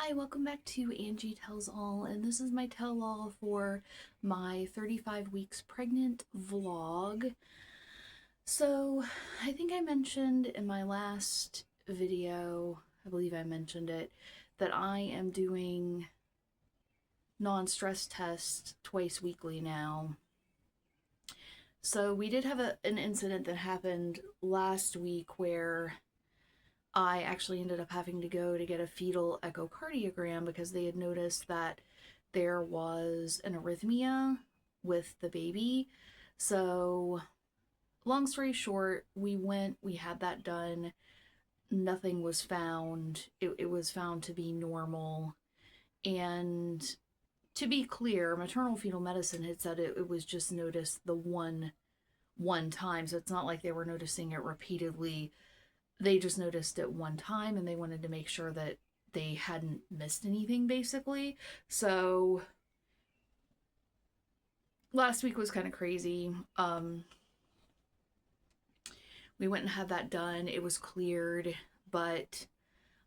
Hi, welcome back to Angie Tells All, and this is my tell-all for my 35 weeks pregnant vlog. So, I think I mentioned in my last video, I believe I mentioned it, that I am doing non-stress tests twice weekly now. So, we did have an incident that happened last week where I actually ended up having to go to get a fetal echocardiogram because they had noticed that there was an arrhythmia with the baby. So, long story short, we had that done. Nothing was found. It was found to be normal. And to be clear, maternal fetal medicine had said it was just noticed the one time. So it's not like they were noticing it repeatedly. They just noticed it one time and they wanted to make sure that they hadn't missed anything, basically. So last week was kind of crazy. We went and had that done. It was cleared, but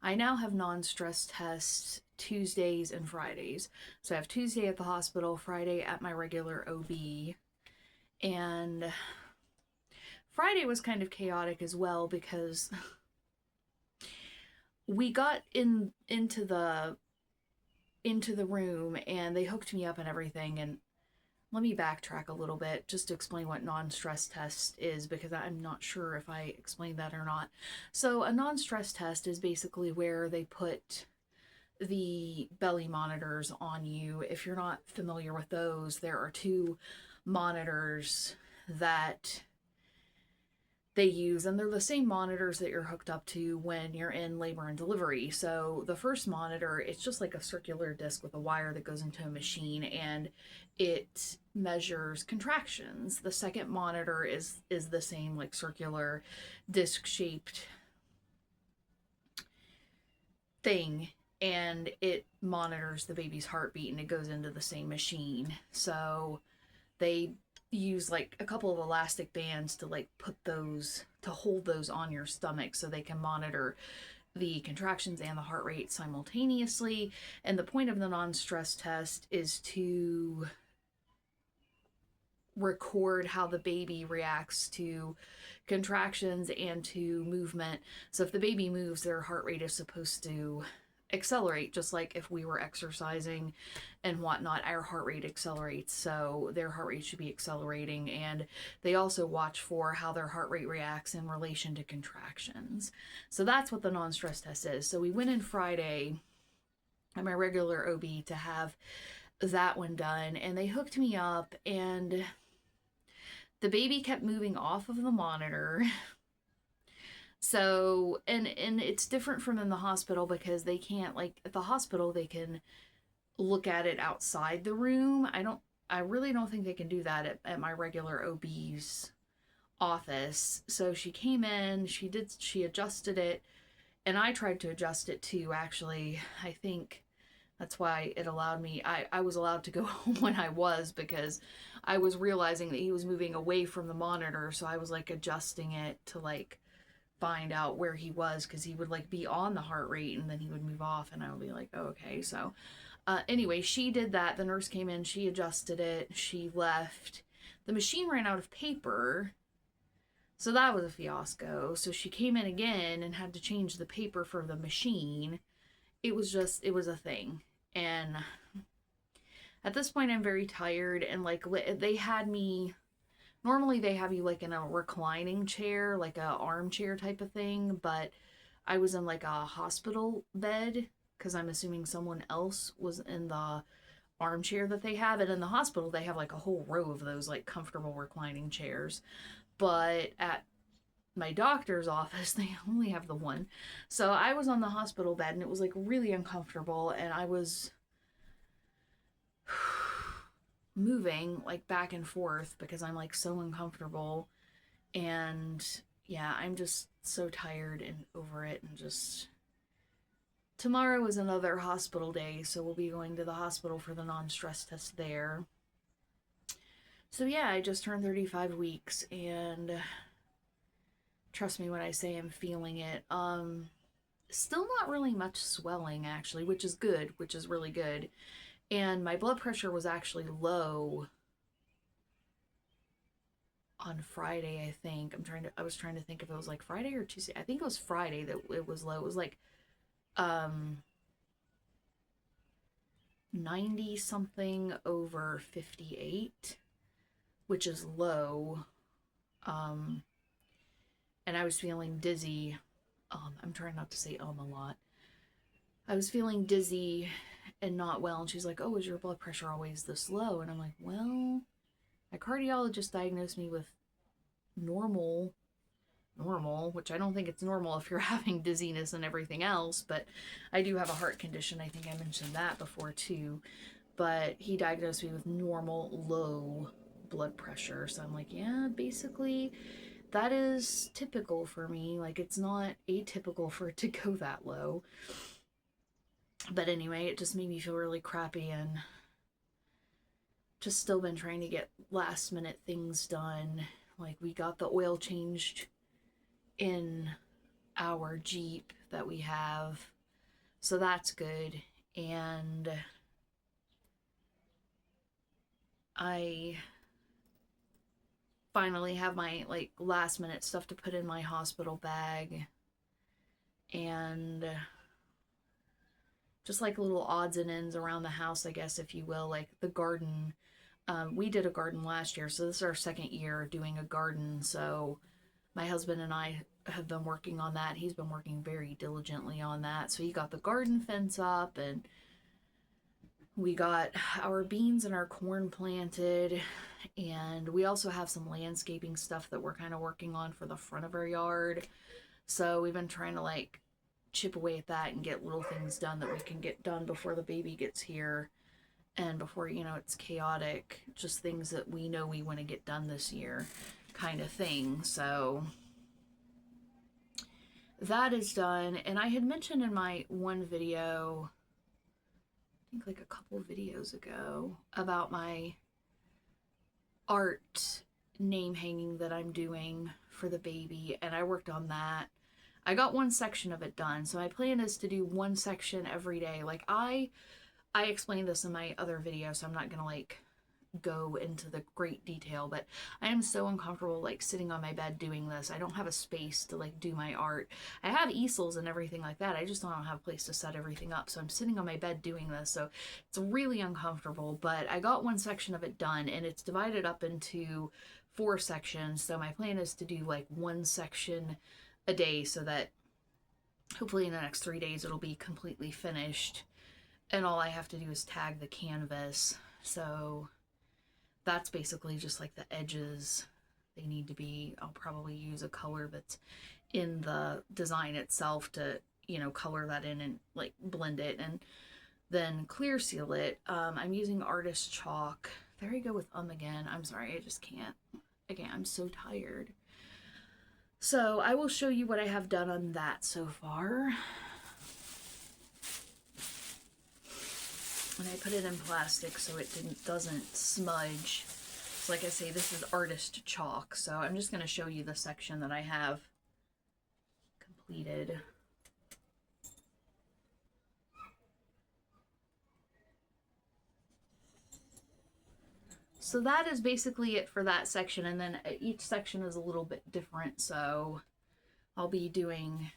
I now have non-stress tests Tuesdays and Fridays. So I have Tuesday at the hospital, Friday at my regular OB. And Friday was kind of chaotic as well because we got into the room and they hooked me up and everything. And let me backtrack a little bit just to explain what non-stress test is, because I'm not sure if I explained that or not. So a non-stress test is basically where they put the belly monitors on you. If you're not familiar with those, there are two monitors that they use, and they're the same monitors that you're hooked up to when you're in labor and delivery. So the first monitor, it's just like a circular disc with a wire that goes into a machine, and it measures contractions. The second monitor is the same, like circular disc shaped thing, and it monitors the baby's heartbeat, and it goes into the same machine. So they use like a couple of elastic bands to like put those to hold those on your stomach so they can monitor the contractions and the heart rate simultaneously. And the point of the non-stress test is to record how the baby reacts to contractions and to movement. So if the baby moves, their heart rate is supposed to accelerate, just like if we were exercising and whatnot, our heart rate accelerates. So their heart rate should be accelerating. And they also watch for how their heart rate reacts in relation to contractions. So that's what the non-stress test is. So we went in Friday at my regular OB to have that one done, and they hooked me up, and the baby kept moving off of the monitor. So, and it's different from in the hospital because they can't, like at the hospital they can look at it outside the room. I really don't think they can do that at my regular OB's office. So she came in, she adjusted it, and I tried to adjust it too, actually. I think that's why it allowed me, I was allowed to go home when I was, because I was realizing that he was moving away from the monitor. So I was like adjusting it to like find out where he was, because he would like be on the heart rate and then he would move off and I would be like, oh, okay. So anyway, she did that. The nurse came in, she adjusted it, she left. The machine ran out of paper, so that was a fiasco. So she came in again and had to change the paper for the machine. It was a thing. And at this point, I'm very tired. And like, they had me, normally they have you like in a reclining chair, like a armchair type of thing. But I was in like a hospital bed because I'm assuming someone else was in the armchair that they have. And in the hospital, they have like a whole row of those like comfortable reclining chairs. But at my doctor's office, they only have the one. So I was on the hospital bed and it was like really uncomfortable, and I was moving like back and forth because I'm like so uncomfortable. And yeah, I'm just so tired and over it. And just tomorrow is another hospital day, so we'll be going to the hospital for the non-stress test there. So yeah, I just turned 35 weeks, and trust me when I say I'm feeling it. still not really much swelling actually, which is good, which is really good. And my blood pressure was actually low on Friday, I think. I was trying to think if it was like Friday or Tuesday. I think it was Friday that it was low. It was like um 90 something over 58, which is low. Um and I was feeling dizzy. I'm trying not to say a lot. I was feeling dizzy and not well, and she's like, "Oh, is your blood pressure always this low?" And I'm like, "Well, my cardiologist diagnosed me with normal, which I don't think it's normal if you're having dizziness and everything else, but I do have a heart condition. I think I mentioned that before too. But he diagnosed me with normal low blood pressure. So I'm like, yeah, basically that is typical for me. Like, it's not atypical for it to go that low. But anyway, it just made me feel really crappy, and just still been trying to get last minute things done. Like, we got the oil changed in our Jeep that we have, so that's good. And I finally have my like last minute stuff to put in my hospital bag, and just like little odds and ends around the house, I guess, if you will, like the garden. We did a garden last year, so this is our second year doing a garden. So my husband and I have been working on that. He's been working very diligently on that. So he got the garden fence up, and we got our beans and our corn planted, and we also have some landscaping stuff that we're kind of working on for the front of our yard. So we've been trying to like chip away at that and get little things done that we can get done before the baby gets here, and before, it's chaotic. Just things that we know we want to get done this year, kind of thing. So that is done. And I had mentioned in my one video, I think like a couple videos ago, about my art name hanging that I'm doing for the baby, and I worked on that. I got one section of it done, so my plan is to do one section every day. Like, I explained this in my other video, so I'm not gonna like go into the great detail, but I am so uncomfortable like sitting on my bed doing this. I don't have a space to like do my art. I have easels and everything like that. I just don't have a place to set everything up. So I'm sitting on my bed doing this. So it's really uncomfortable, but I got one section of it done, and it's divided up into 4 sections. So my plan is to do like one section a day, so that hopefully in the next 3 days it'll be completely finished, and all I have to do is tag the canvas. So that's basically just like the edges. They need to be, I'll probably use a color that's in the design itself to, color that in and like blend it, and then clear seal it. I'm using artist chalk. There you go with again. I'm sorry, I just can't. Again, I'm so tired. So I will show you what I have done on that so far. And I put it in plastic so it doesn't smudge. So like I say, this is artist chalk. So I'm just going to show you the section that I have completed. So that is basically it for that section, and then each section is a little bit different, so I'll be doing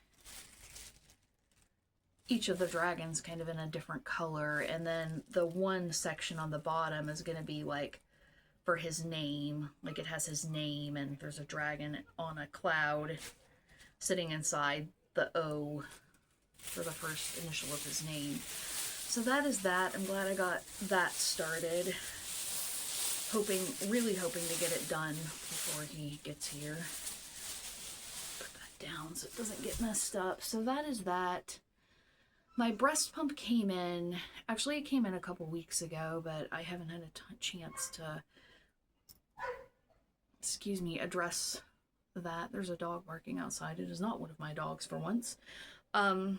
each of the dragons kind of in a different color, and then the one section on the bottom is going to be like for his name. Like, it has his name, and there's a dragon on a cloud sitting inside the O for the first initial of his name. So that is that. I'm glad I got that started. Really hoping to get it done before he gets here. Put that down so it doesn't get messed up. So that is that. My breast pump came in. Actually, it came in a couple weeks ago, but I haven't had a chance to, address that. There's a dog barking outside. It is not one of my dogs for once. But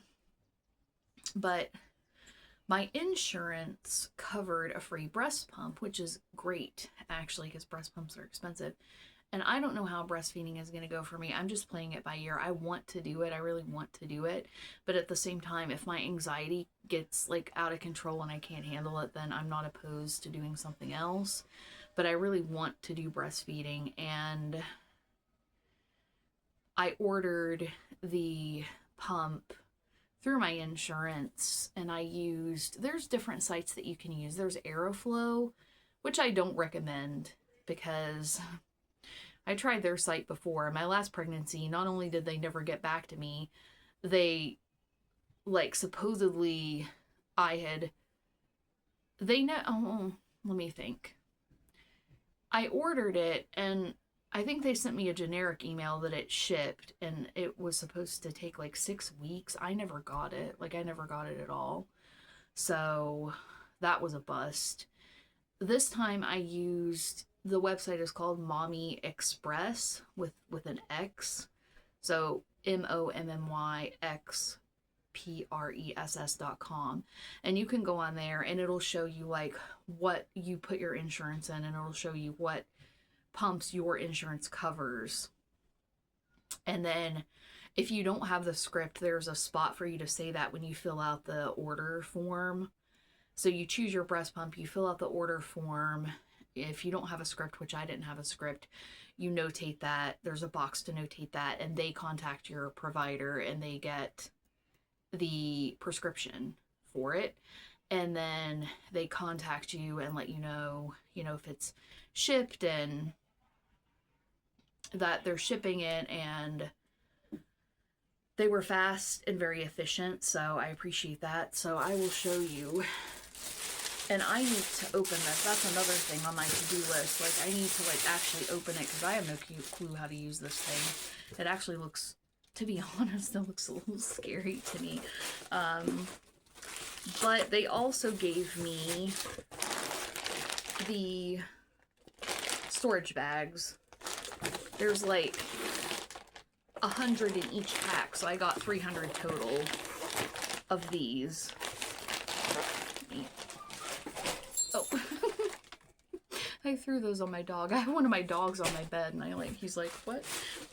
my insurance covered a free breast pump, which is great, actually, because breast pumps are expensive. And I don't know how breastfeeding is going to go for me. I'm just playing it by ear. I want to do it. I really want to do it. But at the same time, if my anxiety gets like out of control and I can't handle it, then I'm not opposed to doing something else. But I really want to do breastfeeding, and I ordered the pump through my insurance, and there's different sites that you can use. There's Aeroflow, which I don't recommend because I tried their site before. My last pregnancy, not only did they never get back to me, they, like, supposedly let me think. I ordered it, and I think they sent me a generic email that it shipped, and it was supposed to take like 6 weeks. I never got it. Like, I never got it at all. So that was a bust. This time I used, the website is called Mommy Express with an X. So MOMMYXPRESS.com. And you can go on there and it'll show you like what you put your insurance in, and it'll show you what pumps your insurance covers. And then if you don't have the script, there's a spot for you to say that when you fill out the order form. So you choose your breast pump, you fill out the order form. If you don't have a script, which I didn't have a script, you notate that. There's a box to notate that, and they contact your provider and they get the prescription for it. And then they contact you and let you know, if it's shipped and that they're shipping it. And they were fast and very efficient, so I appreciate that. So I will show you. And I need to open this. That's another thing on my to-do list. Like, I need to, like, actually open it because I have no clue how to use this thing. It actually looks, to be honest, it looks a little scary to me. But they also gave me the storage bags. There's like 100 in each pack, so I got 300 total of these. Oh, I threw those on my dog. I have one of my dogs on my bed, and he's like, what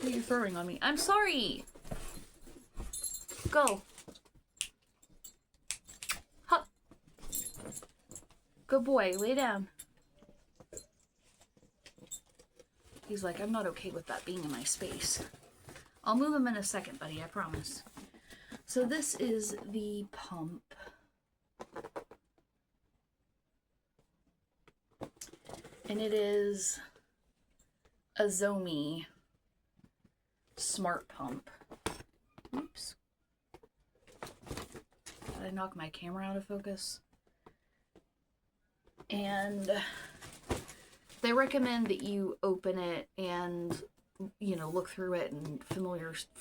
are you throwing on me? I'm sorry. Go. Hup. Good boy, lay down. He's like, I'm not okay with that being in my space. I'll move him in a second, buddy, I promise. So this is the pump. And it is a Zomi smart pump. Oops. Did I knock my camera out of focus? And they recommend that you open it and, look through it and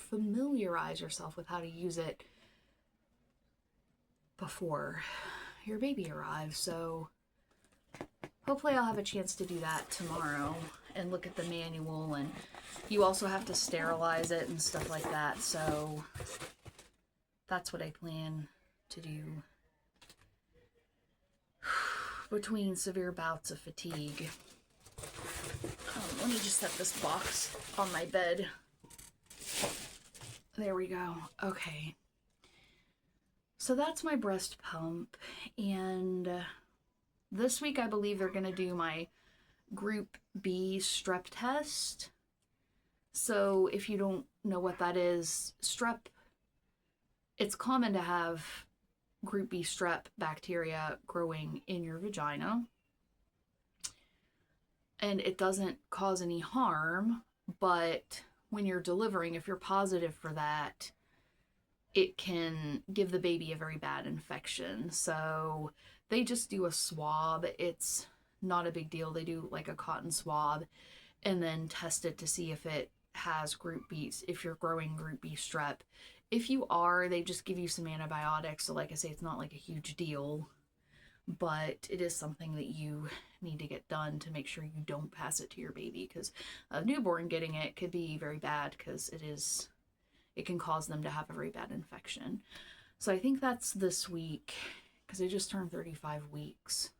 familiarize yourself with how to use it before your baby arrives. So hopefully I'll have a chance to do that tomorrow and look at the manual, and you also have to sterilize it and stuff like that. So that's what I plan to do between severe bouts of fatigue. Let me just set this box on my bed. There we go. Okay. So that's my breast pump, and this week I believe they're going to do my Group B strep test. So if you don't know what that is, strep, it's common to have Group B strep bacteria growing in your vagina. And it doesn't cause any harm, but when you're delivering, if you're positive for that, it can give the baby a very bad infection. So they just do a swab. It's not a big deal. They do like a cotton swab and then test it to see if it has Group B, if you're growing Group B strep. If you are, they just give you some antibiotics. So like I say, it's not like a huge deal, but it is something that you need to get done to make sure you don't pass it to your baby, because a newborn getting it could be very bad because it can cause them to have a very bad infection. So I think that's this week because I just turned 35 weeks.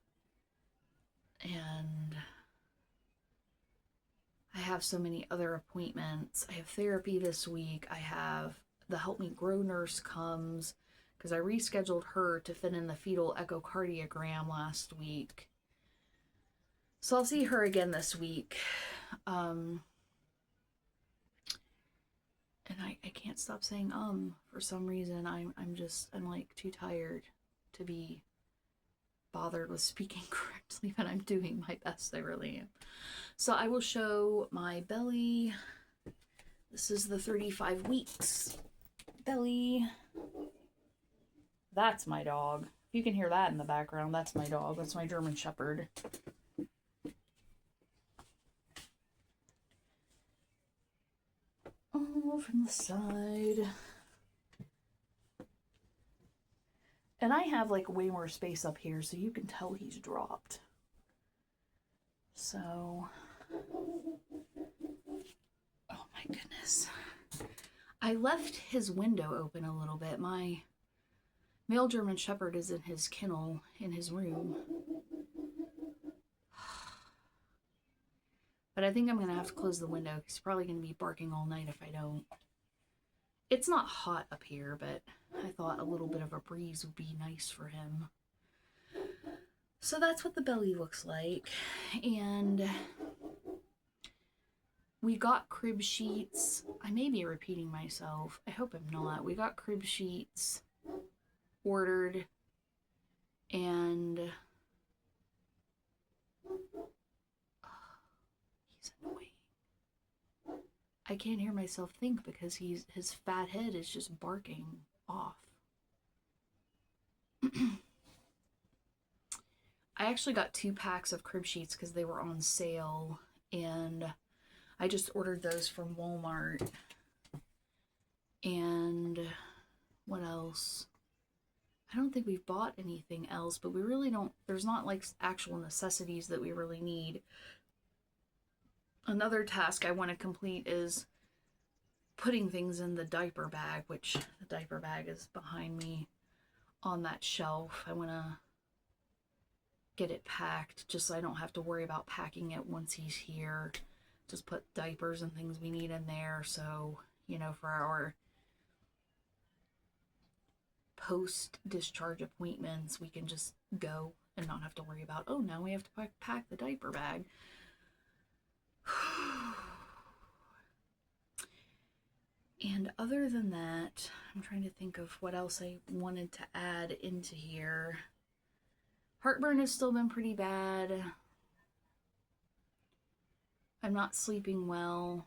And I have so many other appointments. I have therapy this week. I have the Help Me Grow nurse comes because I rescheduled her to fit in the fetal echocardiogram last week. So I'll see her again this week. And I can't stop saying for some reason. I'm like too tired to be bothered with speaking correctly, but I'm doing my best. I really am. So I will show my belly. This is the 35 weeks belly. That's my dog. If you can hear that in the background, that's my dog. That's my German Shepherd. Oh, from the side. And I have like way more space up here, so you can tell he's dropped. So, oh my goodness. I left his window open a little bit. My male German Shepherd is in his kennel in his room. But I think I'm going to have to close the window. He's probably going to be barking all night if I don't. It's not hot up here, but I thought a little bit of a breeze would be nice for him. So that's what the belly looks like. And we got crib sheets. I may be repeating myself. I hope I'm not. We got crib sheets ordered. And he's annoying. I can't hear myself think because his fat head is just barking off. I actually got 2 packs of crib sheets because they were on sale, and I just ordered those from Walmart. And what else? I don't think we've bought anything else, but we really don't. There's not like actual necessities that we really need. Another task I want to complete is putting things in the diaper bag, which the diaper bag is behind me on that shelf. I want to get it packed just so I don't have to worry about packing it once he's here. Just put diapers and things we need in there, so, you know, for our post-discharge appointments, we can just go and not have to worry about, oh, now we have to pack the diaper bag. And other than that, I'm trying to think of what else I wanted to add into here. Heartburn has still been pretty bad. I'm not sleeping well.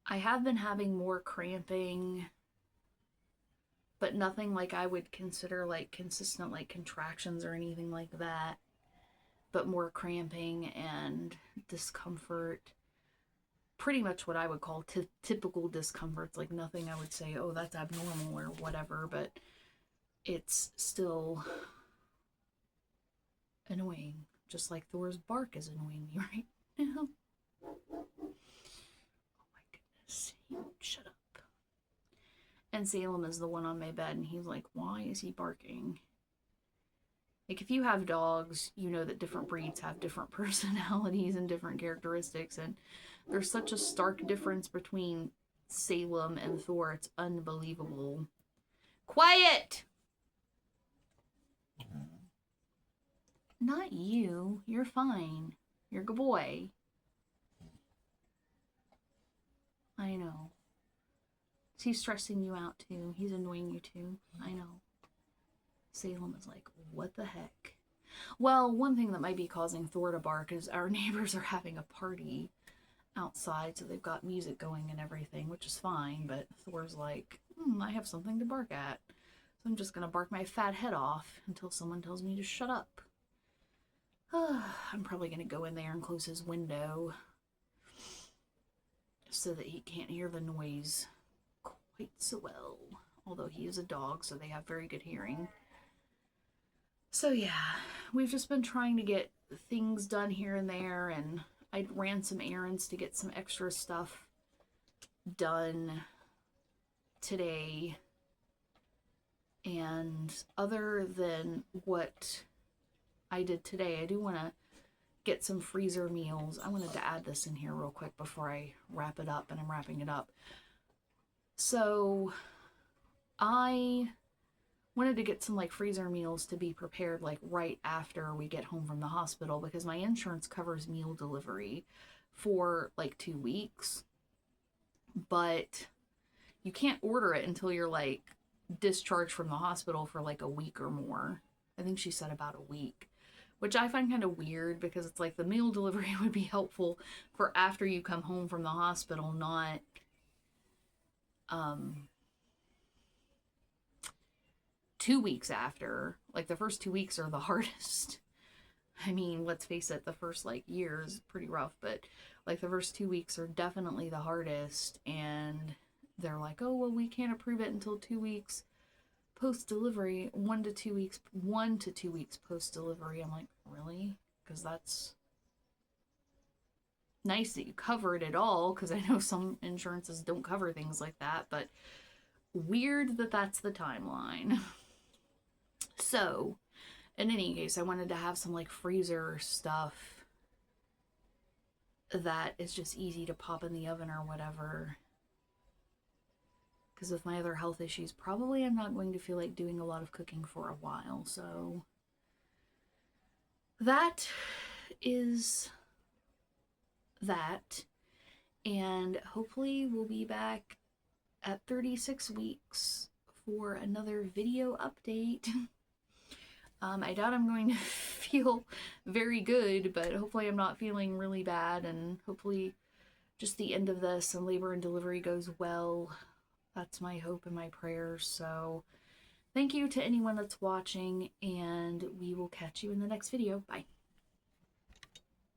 I have been having more cramping, but nothing like I would consider like consistent like contractions or anything like that. But more cramping and discomfort. Pretty much what I would call typical discomforts, like nothing I would say, oh, that's abnormal or whatever, but it's still annoying, just like Thor's bark is annoying me right now. Oh my goodness, he won't shut up. And Salem is the one on my bed, and he's like, why is he barking? Like, if you have dogs, you know that different breeds have different personalities and different characteristics, and there's such a stark difference between Salem and Thor. It's unbelievable. Quiet! Not you. You're fine. You're a good boy. I know. He's stressing you out too. He's annoying you too. I know. Salem is like, what the heck? Well, one thing that might be causing Thor to bark is our neighbors are having a party outside, so they've got music going and everything, which is fine, but Thor's like, I have something to bark at. So I'm just gonna bark my fat head off until someone tells me to shut up. I'm probably gonna go in there and close his window so that he can't hear the noise quite so well. Although he is a dog, so they have very good hearing. So yeah, we've just been trying to get things done here and there, and I ran some errands to get some extra stuff done today. And other than what I did today, I do want to get some freezer meals. I wanted to add this in here real quick before I wrap it up, and I'm wrapping it up. So I wanted to get some like freezer meals to be prepared like right after we get home from the hospital, because my insurance covers meal delivery for like 2 weeks, but you can't order it until you're like discharged from the hospital for like a week or more. I think she said about a week, which I find kind of weird, because it's like the meal delivery would be helpful for after you come home from the hospital, not 2 weeks after. Like the first 2 weeks are the hardest. I mean, let's face it, the first like year is pretty rough, but like the first 2 weeks are definitely the hardest. And they're like, oh, well, we can't approve it until 2 weeks post delivery, 1 to 2 weeks, 1 to 2 weeks post delivery. I'm like, really? Because that's nice that you covered it all, because I know some insurances don't cover things like that, but weird that that's the timeline. So, in any case, I wanted to have some like freezer stuff that is just easy to pop in the oven or whatever. Because with my other health issues, probably I'm not going to feel like doing a lot of cooking for a while. So that is that. And hopefully we'll be back at 36 weeks for another video update. I doubt I'm going to feel very good, but hopefully I'm not feeling really bad, and hopefully just the end of this and labor and delivery goes well. That's my hope and my prayers. So thank you to anyone that's watching, and we will catch you in the next video. Bye.